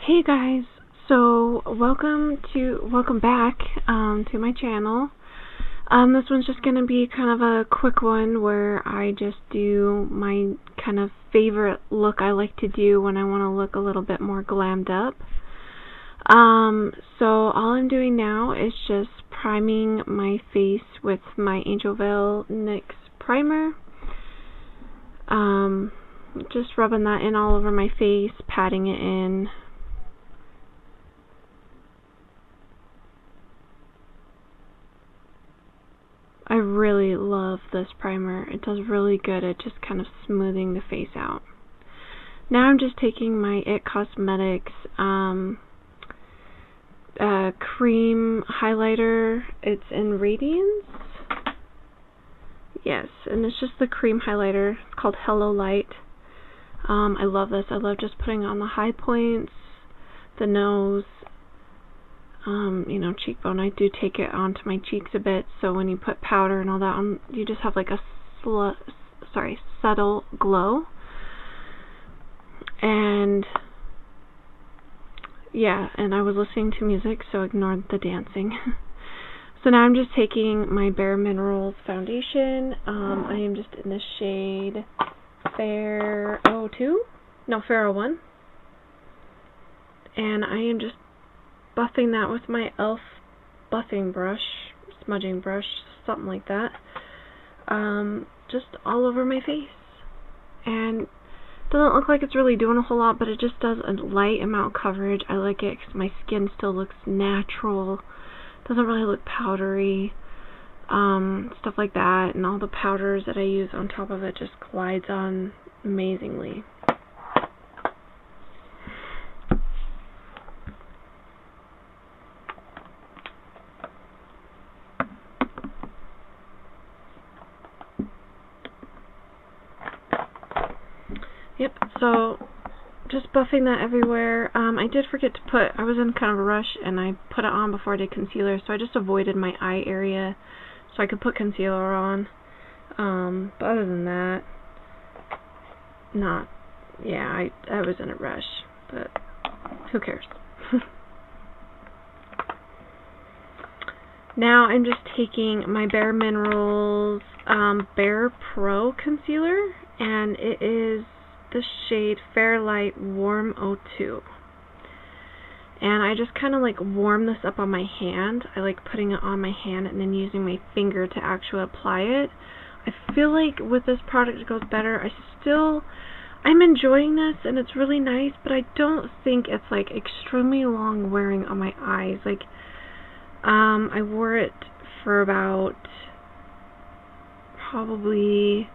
Hey guys, so welcome back to my channel. This one's just gonna be kind of a quick one where I just do my kind of favorite look I like to do when I want to look a little bit more glammed up. So all I'm doing now is just priming my face with my Angel Veil NYX primer. Just rubbing that in all over my face, patting it in. I really love this primer. It does really good at just kind of smoothing the face out. Now I'm just taking my IT Cosmetics cream highlighter. It's in Radiance. Yes, and it's just the cream highlighter. It's called Hello Light. I love this. I love just putting on the high points, the nose, cheekbone. I do take it onto my cheeks a bit, so when you put powder and all that on, you just have like a subtle glow. And yeah, and I was listening to music, so ignored the dancing. So now I'm just taking my Bare Minerals foundation. I am just in the shade Fair 02? No, Fair 01. And I am just buffing that with my e.l.f. buffing brush, smudging brush, something like that. Just all over my face. And it doesn't look like it's really doing a whole lot, but it just does a light amount of coverage. I like it because my skin still looks natural. Doesn't really look powdery. Stuff like that. And all the powders that I use on top of it just glides on amazingly. Yep, so just buffing that everywhere. I did forget to put, I was in kind of a rush and I put it on before I did concealer, so I just avoided my eye area so I could put concealer on. But other than that, I was in a rush, but who cares? Now I'm just taking my Bare Minerals Bare Pro Concealer, and it is the shade Fairlight Warm 02. And I just kind of like warm this up on my hand. I like putting it on my hand and then using my finger to actually apply it. I feel like with this product it goes better. I'm enjoying this and it's really nice, but I don't think it's like extremely long wearing on my eyes. Like, I wore it for about probably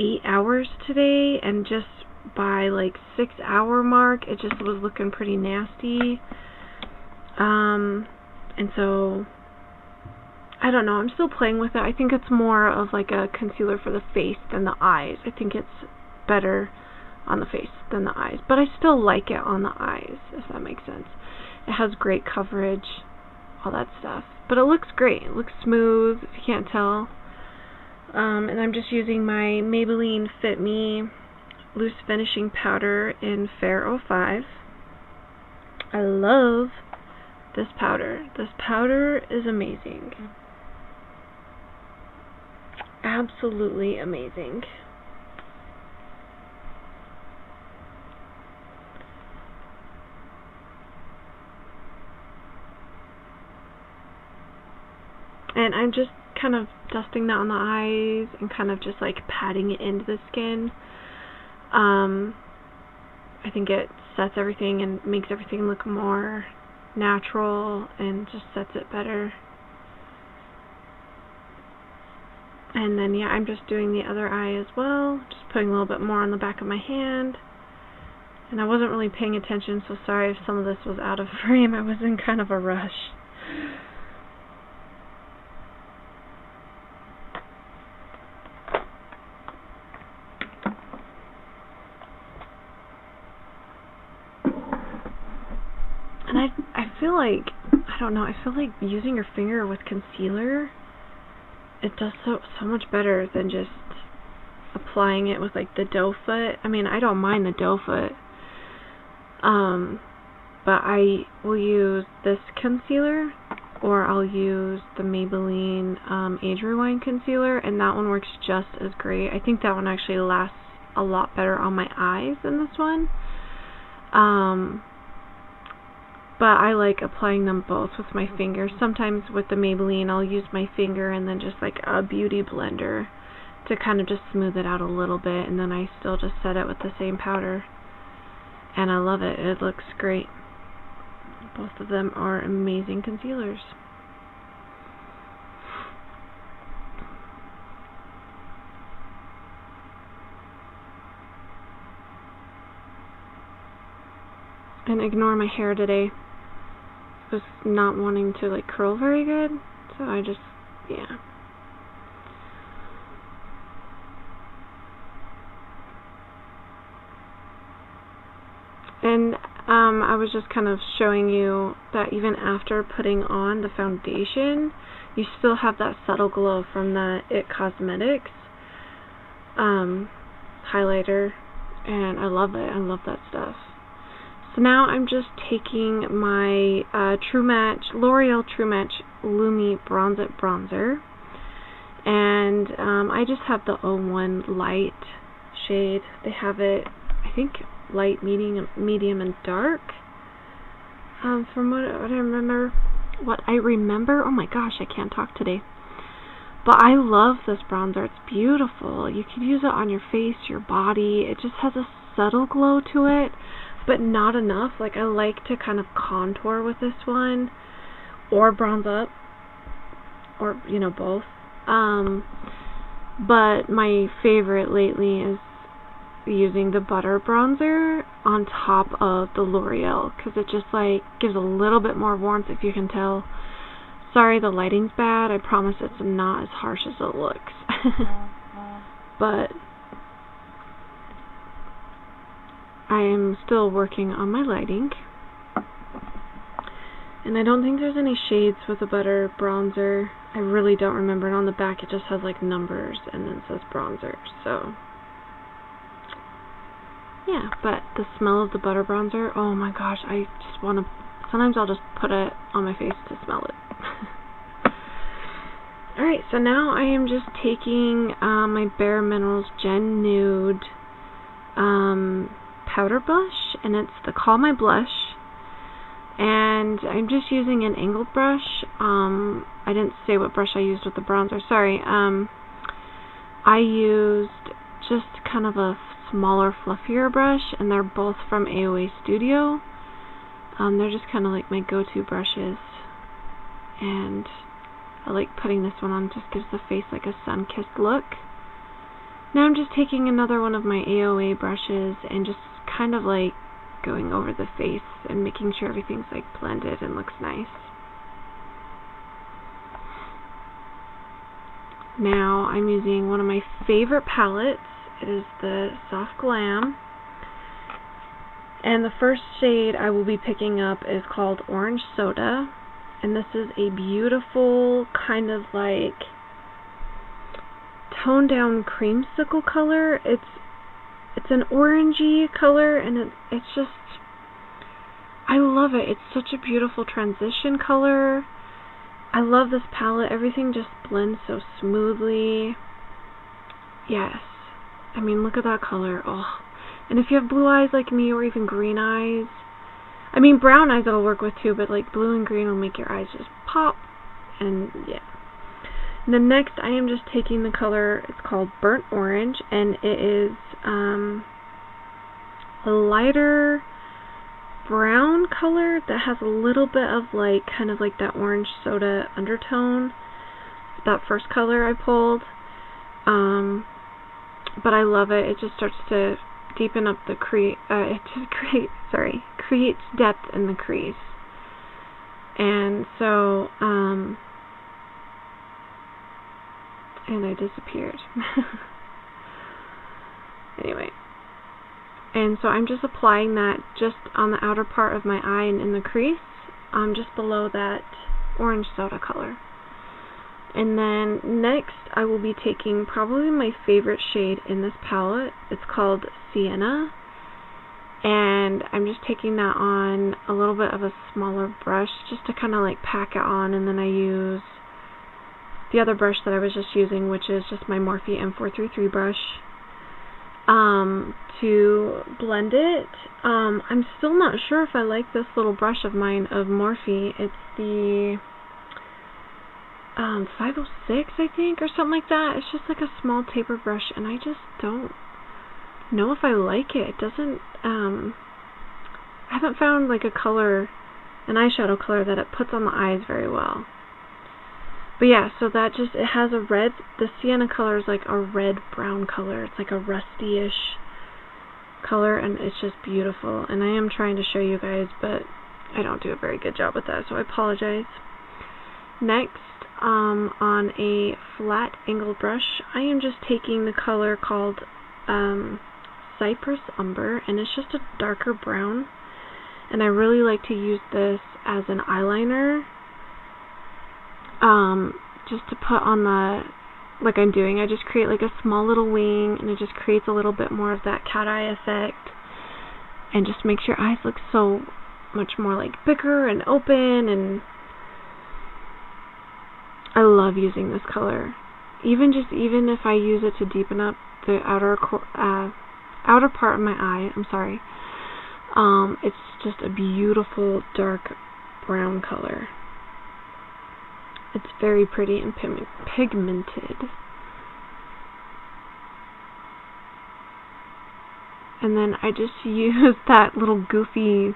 8 hours today, and just by like 6 hour mark it just was looking pretty nasty. And so I don't know, I'm still playing with it. I think it's more of like a concealer for the face than the eyes. I think it's better on the face than the eyes, but I still like it on the eyes, if that makes sense. It has great coverage, all that stuff, but it looks great. It looks smooth, if you can't tell. And I'm just using my Maybelline Fit Me Loose Finishing Powder in Fair 05. I love this powder. This powder is amazing. Absolutely amazing. And I'm just kind of dusting that on the eyes and kind of just like patting it into the skin. I think it sets everything and makes everything look more natural and just sets it better. And then yeah, I'm just doing the other eye as well, just putting a little bit more on the back of my hand. And I wasn't really paying attention, so sorry if some of this was out of frame. I was in kind of a rush. And I feel like, I don't know, I feel like using your finger with concealer, it does so much better than just applying it with like the doe foot. I mean, I don't mind the doe foot, but I will use this concealer, or I'll use the Maybelline Age Rewind concealer, and that one works just as great. I think that one actually lasts a lot better on my eyes than this one. But I like applying them both with my fingers. Sometimes with the Maybelline, I'll use my finger and then just like a beauty blender to kind of just smooth it out a little bit, and then I still just set it with the same powder. And I love it. It looks great. Both of them are amazing concealers. And ignore my hair today. I was not wanting to like curl very good, so I just, yeah. And I was just kind of showing you that even after putting on the foundation, you still have that subtle glow from that IT Cosmetics highlighter, and I love it. I love that stuff. So now I'm just taking my L'Oreal True Match Lumi Bronze It Bronzer, and I just have the 01 Light shade. They have it, I think, light, medium, and dark. From what I remember, oh my gosh, I can't talk today. But I love this bronzer. It's beautiful. You can use it on your face, your body. It just has a subtle glow to it, but not enough. Like, I like to kind of contour with this one, or bronze up, or, you know, both. But my favorite lately is using the butter bronzer on top of the L'Oreal, because it just like gives a little bit more warmth, if you can tell. Sorry, the lighting's bad. I promise it's not as harsh as it looks. But I am still working on my lighting, and I don't think there's any shades with the butter bronzer. I really don't remember, and on the back it just has like numbers and then it says bronzer. So yeah, but the smell of the butter bronzer, oh my gosh, I just want to, sometimes I'll just put it on my face to smell it. Alright, so now I am just taking my Bare Minerals Gen Nude powder blush, and it's the Call My Blush, and I'm just using an angled brush. I didn't say what brush I used with the bronzer, sorry. I used just kind of a smaller, fluffier brush, and they're both from AOA Studio. They're just kind of like my go-to brushes, and I like putting this one on. Just gives the face like a sun-kissed look. Now I'm just taking another one of my AOA brushes and just kind of like going over the face and making sure everything's like blended and looks nice. Now I'm using one of my favorite palettes. It is the Soft Glam, and the first shade I will be picking up is called Orange Soda, and this is a beautiful kind of like toned down creamsicle color. It's an orangey color, and it's just, I love it. It's such a beautiful transition color. I love this palette. Everything just blends so smoothly. Yes. I mean, look at that color. Oh. And if you have blue eyes like me, or even green eyes, I mean, brown eyes it'll work with too, but like blue and green will make your eyes just pop. And yeah. And then next I am just taking the color, it's called Burnt Orange, and it is a lighter brown color that has a little bit of like, kind of like that orange soda undertone. That first color I pulled. But I love it. It just starts to deepen up the creates depth in the crease. And so, and I disappeared. Anyway. And so I'm just applying that just on the outer part of my eye and in the crease, just below that orange soda color. And then next I will be taking probably my favorite shade in this palette. It's called Sienna. And I'm just taking that on a little bit of a smaller brush just to kind of like pack it on, and then I use the other brush that I was just using, which is just my Morphe M433 brush, to blend it. I'm still not sure if I like this little brush of mine of Morphe. It's the 506, I think, or something like that. It's just like a small taper brush, and I just don't know if I like it. It doesn't, I haven't found like a color, an eyeshadow color that it puts on the eyes very well. But yeah, so that just, it has a red, the sienna color is like a red-brown color. It's like a rusty-ish color, and it's just beautiful. And I am trying to show you guys, but I don't do a very good job with that, so I apologize. Next, on a flat angled brush, I am just taking the color called Cypress Umber, and it's just a darker brown. And I really like to use this as an eyeliner. Just to put on the, like I'm doing, I just create like a small little wing, and it just creates a little bit more of that cat eye effect, and just makes your eyes look so much more like bigger and open. And I love using this color. Even if I use it to deepen up the outer part of my eye, it's just a beautiful dark brown color. It's very pretty and pigmented. And then I just use that little goofy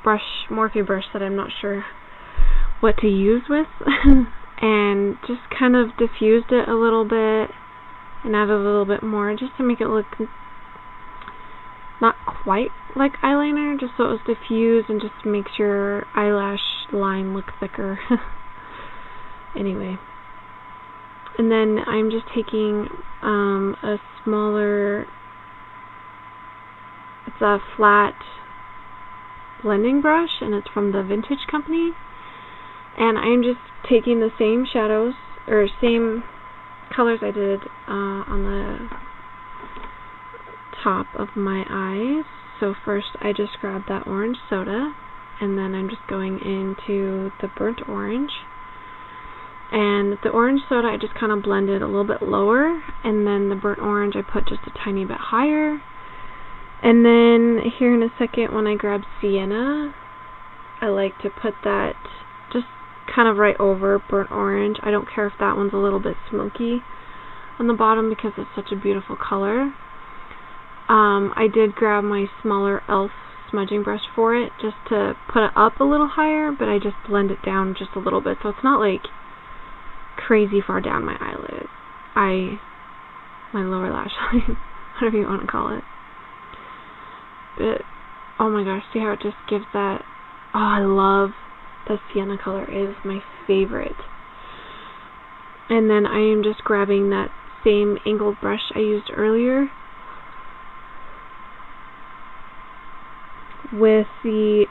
brush, Morphe brush, that I'm not sure what to use with, and just kind of diffused it a little bit and added a little bit more just to make it look not quite like eyeliner, just so it was diffused and just makes your eyelash line look thicker. Anyway, and then I'm just taking a smaller, it's a flat blending brush, and it's from the Vintage Company, and I'm just taking the same shadows, or same colors I did on the top of my eyes. So first I just grabbed that orange soda, and then I'm just going into the burnt orange. And the orange soda I just kind of blended a little bit lower, and then the burnt orange I put just a tiny bit higher. And then here in a second, when I grab sienna, I like to put that just kind of right over burnt orange. I don't care if that one's a little bit smoky on the bottom, because it's such a beautiful color. I did grab my smaller e.l.f. smudging brush for it, just to put it up a little higher, but I just blend it down just a little bit, so it's not like crazy far down my eyelid. My lower lash line, whatever you want to call it. But, oh my gosh, see how it just gives that, oh, I love the sienna color. It is my favorite. And then I am just grabbing that same angled brush I used earlier with the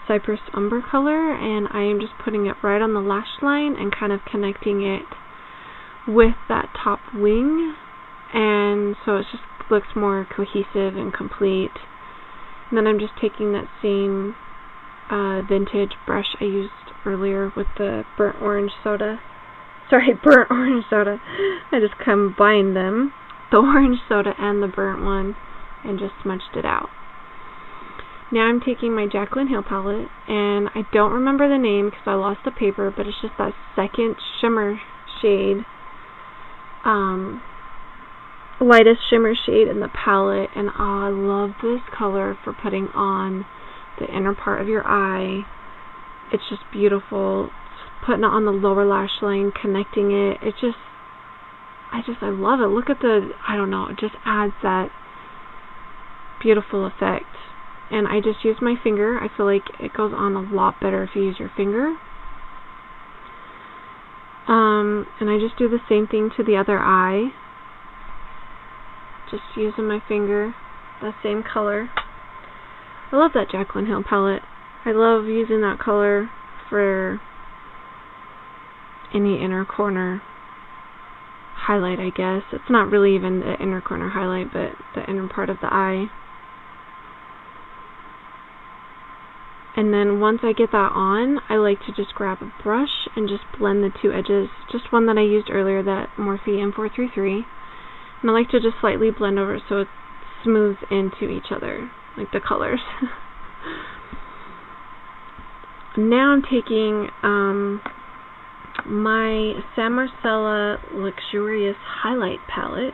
Cypress Umber color, and I am just putting it right on the lash line and kind of connecting it with that top wing, and so it just looks more cohesive and complete. And then I'm just taking that same vintage brush I used earlier with the burnt orange soda. I just combined them, the orange soda and the burnt one, and just smudged it out. Now I'm taking my Jaclyn Hill palette, and I don't remember the name because I lost the paper, but it's just that second shimmer shade, lightest shimmer shade in the palette, and oh, I love this color for putting on the inner part of your eye. It's just beautiful. Putting it on the lower lash line, connecting it, I love it. Look at the, I don't know, it just adds that beautiful effect. And I just use my finger. I feel like it goes on a lot better if you use your finger. And I just do the same thing to the other eye. Just using my finger, the same color. I love that Jaclyn Hill palette. I love using that color for any inner corner highlight, I guess. It's not really even the inner corner highlight, but the inner part of the eye. And then once I get that on, I like to just grab a brush and just blend the two edges. Just one that I used earlier, that Morphe M433. And I like to just slightly blend over so it smooths into each other, like the colors. Now I'm taking my San Marcella Luxurious Highlight Palette.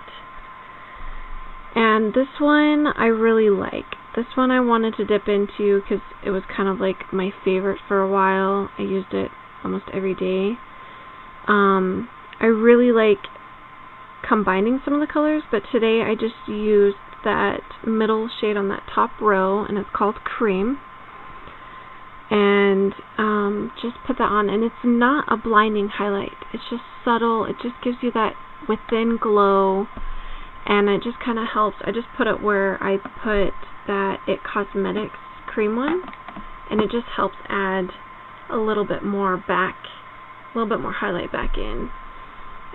And this one I really like. This one I wanted to dip into because it was kind of like my favorite for a while. I used it almost every day. I really like combining some of the colors, but today I just used that middle shade on that top row, and it's called Cream. And just put that on, and it's not a blinding highlight. It's just subtle. It just gives you that within glow, and it just kind of helps. I just put it where I put that It Cosmetics cream one, and it just helps add a little bit more back, a little bit more highlight back in,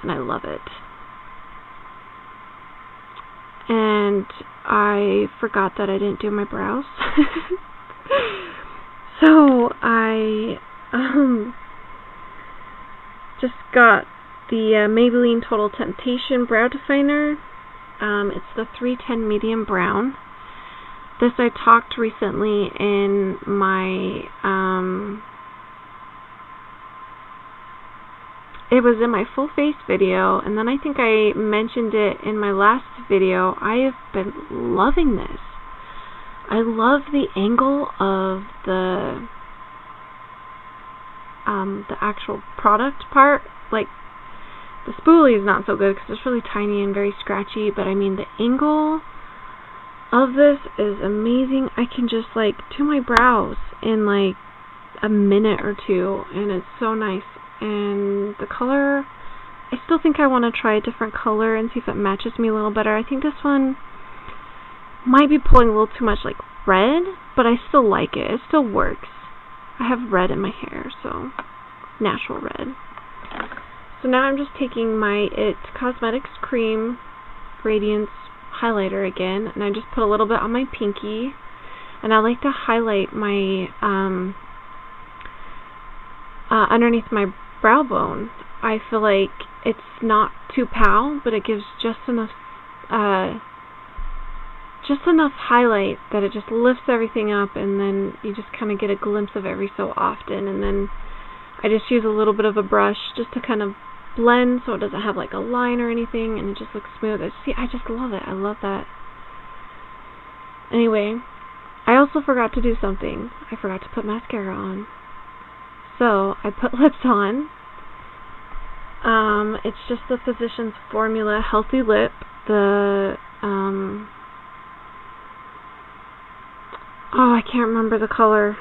and I love it. And I forgot that I didn't do my brows. So I just got the Maybelline Total Temptation Brow Definer. It's the 310 Medium Brown. This I talked recently in my, it was in my full face video, and then I think I mentioned it in my last video. I have been loving this. I love the angle of the actual product part. Like, the spoolie is not so good because it's really tiny and very scratchy, but I mean the angle of this is amazing. I can just like do my brows in like a minute or two, and it's so nice. And the color, I still think I want to try a different color and see if it matches me a little better. I think this one might be pulling a little too much like red, but I still like it. It still works. I have red in my hair, so natural red. So now I'm just taking my It Cosmetics Cream Radiance highlighter again, and I just put a little bit on my pinky, and I like to highlight my underneath my brow bone. I feel like it's not too pale, but it gives just enough highlight that it just lifts everything up, and then you just kind of get a glimpse of every so often. And then I just use a little bit of a brush just to kind of blend so it doesn't have like a line or anything, and it just looks smooth. See, I just love it. I love that. Anyway, I also forgot to do something. I forgot to put mascara on. So I put lips on. It's just the Physicians Formula Healthy Lip. The oh, I can't remember the color.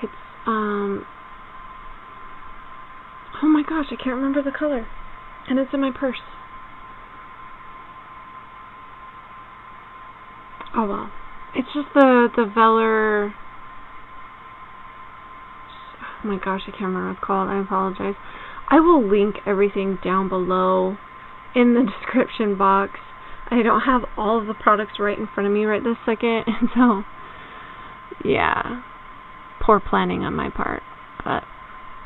It's oh my gosh, I can't remember the color, and it's in my purse. Oh well, it's just the Velour. Oh my gosh, I can't remember what it's called. I apologize. I will link everything down below in the description box. I don't have all of the products right in front of me right this second, and so yeah, poor planning on my part. But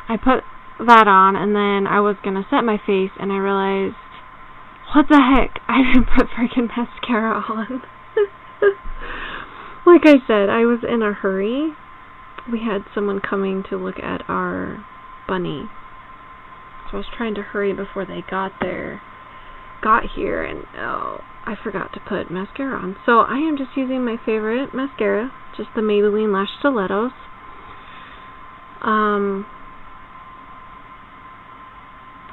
I put that on, and then I was gonna set my face, and I realized, what the heck, I didn't put freaking mascara on. Like I said, I was in a hurry. We had someone coming to look at our bunny, so I was trying to hurry before they got here, and oh, I forgot to put mascara on. So I am just using my favorite mascara, just the Maybelline Lash Stilettos.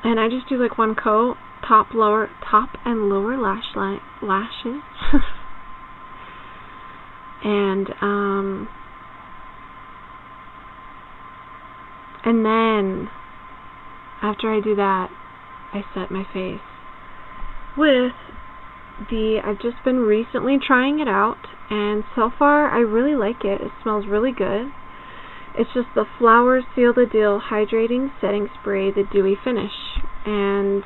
And I just do like one coat, top and lower lashes. And then after I do that, I set my face with I've just been recently trying it out, and so far I really like it. It smells really good. It's just the Flowers Seal the Deal Hydrating Setting Spray, the Dewy Finish, and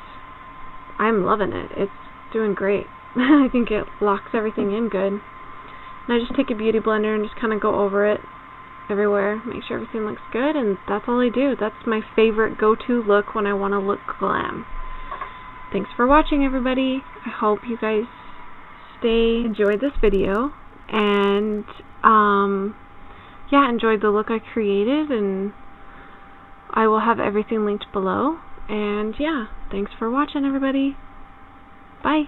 I'm loving it. It's doing great. I think it locks everything in good. And I just take a beauty blender and just kind of go over it everywhere, make sure everything looks good, and that's all I do. That's my favorite go-to look when I want to look glam. Thanks for watching, everybody. I hope you guys enjoyed this video, and yeah, enjoyed the look I created, and I will have everything linked below. And yeah, thanks for watching, everybody. Bye.